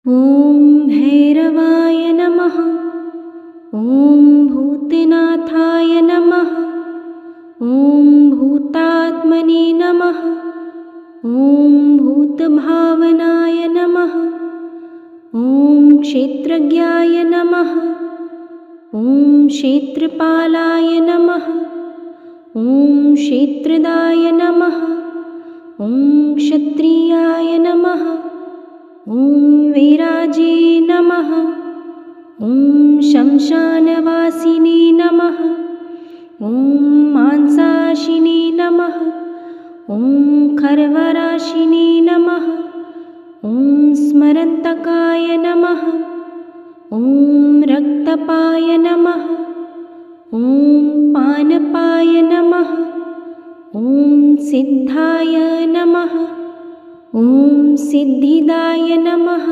ॐ भैरवाय नमः। ॐ भूतनाथाय नमः। ॐ भूतात्मने नमः। ॐ भूतभावनाय नमः। ॐ क्षेत्रज्ञाय नमः। ॐ क्षेत्रपालाय नमः। ॐ क्षेत्रदाय नमः। ॐ क्षत्रियाय नमः। ॐ वीराजे नमः। ॐ शमशानवासिने नमः। ॐ मांसाशिने नमः। ॐ खर्वराशिने नमः। ॐ स्मरन्तकाय नमः। ॐ रक्तपाय नमः। ॐ पानपाय नमः। ॐ सिद्धाय नमः। ॐ सिद्धिदाय नमः।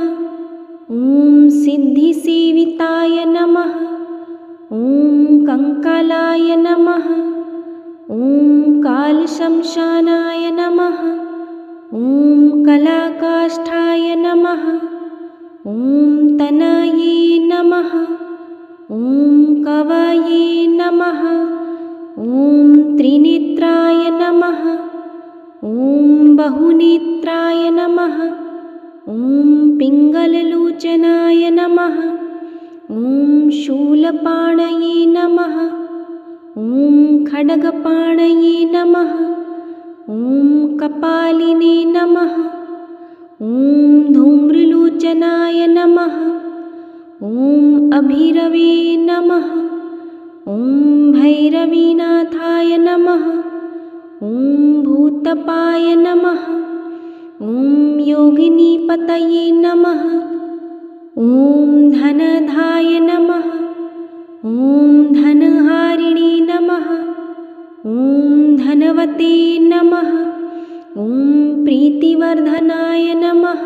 ॐ सिद्धिसेविताय नमः। ॐ कंकालाय नमः। ॐ कालशमशानाय नमः। ॐ कलाकाष्ठाय नमः। ॐ तनये नमः। ॐ कवये नमः। ॐ त्रिनेत्राय नमः। ॐ बहुनेत्राय नमः। ॐ पिङ्गललोचनाय नमः। ॐ शूलपाणये नमः। ॐ खड्गपाणये नमः। ॐ कपालिने नमः। ॐ धूम्रलोचनाय नमः। ॐ अभिरवे नमः। ॐ भैरवीनाथाय नमः। ॐ भूतपाय नमः। ॐ योगिनीपतये नमः। ॐ धनधाय नमः। ॐ धनहारिणे नमः। ॐ धनवते नमः। ॐ प्रीतिवर्धनाय नमः।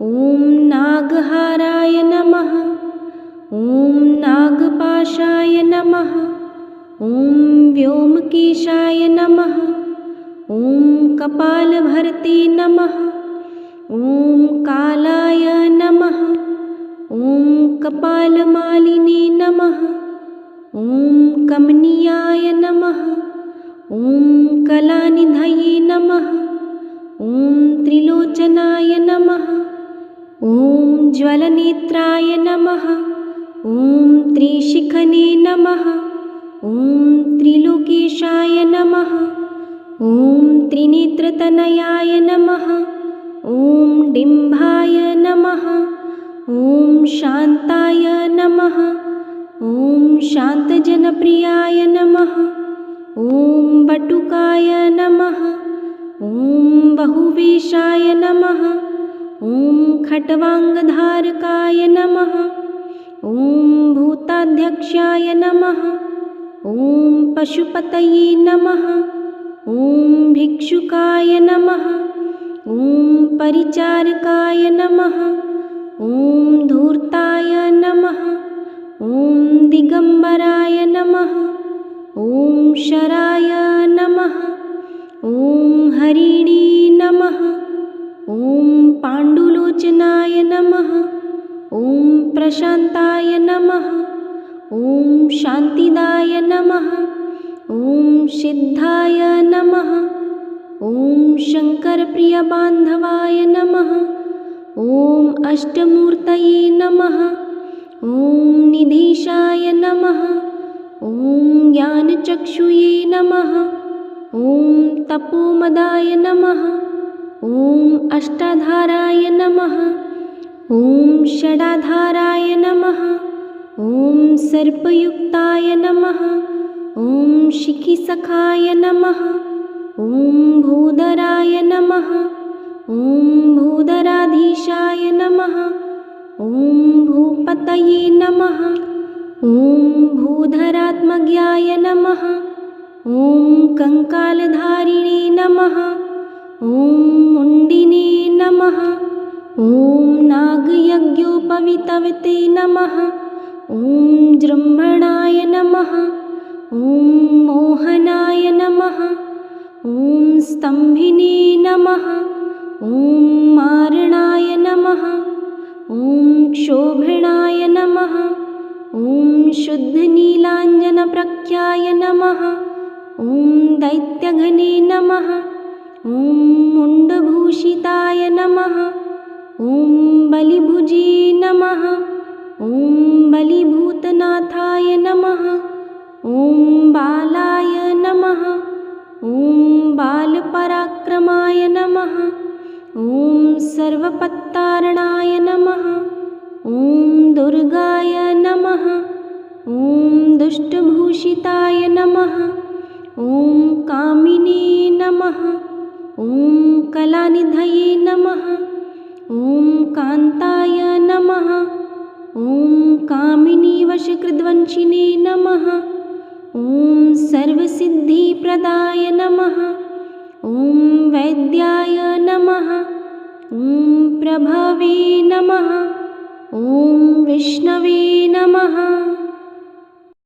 ॐ नागहाराय नमः। ॐ नागपाशाय नमः। ॐ व्योमकेशाय नमः। ॐ कपालभर्ते नमः। ॐ कालाय नमः। ॐ कपालमालिने नमः। ॐ कमनीयाय नमः। ॐ कलानिधये नमः। ॐ त्रिलोचनाय नमः। ॐ ज्वलनेत्राय नमः। ॐ त्रिशिखने नमः। ॐ त्रिलोकेशाय नमः। ॐ त्रिनेत्रतनयाय नमः। ॐ डिम्भाय नमः। ॐ शान्ताय नमः। ॐ शान्तजनप्रियाय नमः। ॐ बटुकाय नमः। ॐ बहुवेशाय नमः। ॐ खट्वाङ्गधारकाय नमः। ॐ भूताध्यक्षाय नमः। ॐ पशुपतये नमः। ॐ भिक्षुकाय नमः। ॐ परिचारकाय नमः। ॐ धूर्ताय नमः। ॐ दिगम्बराय नमः। ॐ शराय नमः। ॐ हरिणे नमः। ॐ पाण्डुलोचनाय नमः। ॐ प्रशान्ताय नमः। ॐ शान्तिदाय नमः। ॐ सिद्धाय नमः। ॐ शङ्करप्रियबान्धवाय नमः। ॐ अष्टमूर्तये नमः। ॐ निधीशाय नमः। ॐ ज्ञानचक्षुये नमः। ॐ तपोमदाय नमः। ॐ अष्टाधाराय नमः। ॐ षडाधाराय नमः। ॐ सर्पयुक्ताय नमः। ॐ शिखिसखाय नमः। ॐ भूधराय नमः। ॐ भूधराधीशाय नमः। ॐ भूपतये नमः। ॐ भूधरात्मज्ञाय नमः। ॐ कंकालधारिणे नमः। ॐ मुण्डिने नमः। ॐ नागयज्ञोपवीतवते नमः। ॐ जृम्भणाय नमः। ॐ मोहनाय नमः। ॐ स्तम्भिने नमः। ॐ मारणाय नमः। शुद्धनीलाञ्जनप्रख्याय नमः। ॐ दैत्यघने नमः। ॐ मुण्डभूषिताय नमः। ॐ बलिभुजे नमः। ॐ बलिभूतनाथाय नमः। ॐ बालाय नमः। ॐ बालपराक्रमाय नमः। ॐ सर्वपत्तारणाय नमः। ॐ दुर्गाय नमः। ॐ दुष्टभूषिताय नमः। ॐ कामिने नमः। ॐ कलानिधये नमः। ॐ कान्ताय नमः। ॐ कामिनीवशकृद्वंशिने नमः। ॐ सर्वसिद्धिप्रदाय नमः। ॐ वैद्याय नमः। ॐ प्रभवे नमः। ॐ विष्णवे नमः।